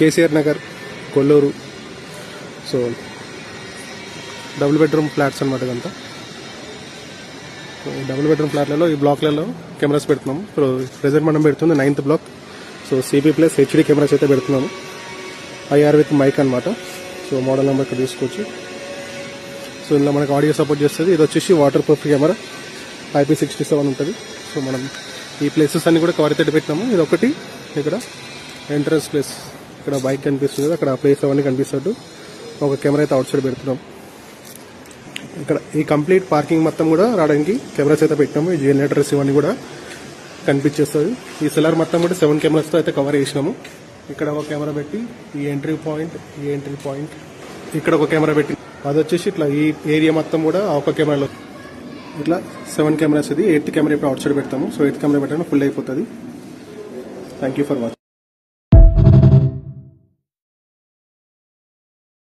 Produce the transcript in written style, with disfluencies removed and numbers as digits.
KCR Nagar, Kolluru. So double bedroom flats అనమాట ఇదంతా. Double bedroom ఫ్లాట్లలో ఈ బ్లాక్లలో కెమెరాస్ పెడుతున్నాము. సో ప్రెజెంట్ మనం పెడుతుంది 9th బ్లాక్. సో CP+ HD కెమెరాస్ అయితే పెడుతున్నాము. IR విత్ మైక్ అనమాట. సో మోడల్ నెంబర్ ఇక్కడ తీసుకోవచ్చు. సో ఇందులో మనకు ఆడియో సపోర్ట్ చేస్తుంది. ఇది వచ్చేసి వాటర్ ప్రూఫ్ కెమెరా, IP67 ఉంటుంది. సో మనం ఈ ప్లేసెస్ అన్ని కూడా కవర్ అయితే పెట్టినాము. ఇది ఒకటి ఇక్కడ ఎంట్రన్స్ ప్లేస్, ఇక్కడ బైక్ కనిపిస్తుంది, అక్కడ ప్లేస్ అవన్నీ కనిపిస్తట్టు ఒక కెమెరా అయితే అవుట్ సైడ్ పెడుతున్నాం. ఇక్కడ ఈ కంప్లీట్ పార్కింగ్ మొత్తం కూడా రావడానికి కెమెరాస్ అయితే పెట్టినాము. ఈ జనరేటర్స్ ఇవన్నీ కూడా కనిపించేస్తుంది. ఈ సెలర్ మొత్తం కూడా 7 కెమెరాస్తో అయితే కవర్ చేసినాము. ఇక్కడ ఒక కెమెరా పెట్టి ఈ ఎంట్రీ పాయింట్ ఇక్కడ ఒక కెమెరా పెట్టి అది వచ్చేసి ఇట్లా ఈ ఏరియా మొత్తం కూడా ఒక కెమెరాలో ఇట్లా 7 కెమెరాస్. ఇది 8th కెమెరా ఇప్పుడు అవుట్ సైడ్ పెడతాము. సో 8th కెమెరా పెట్టాను ఫుల్ అయిపోతుంది. Thank you for watching.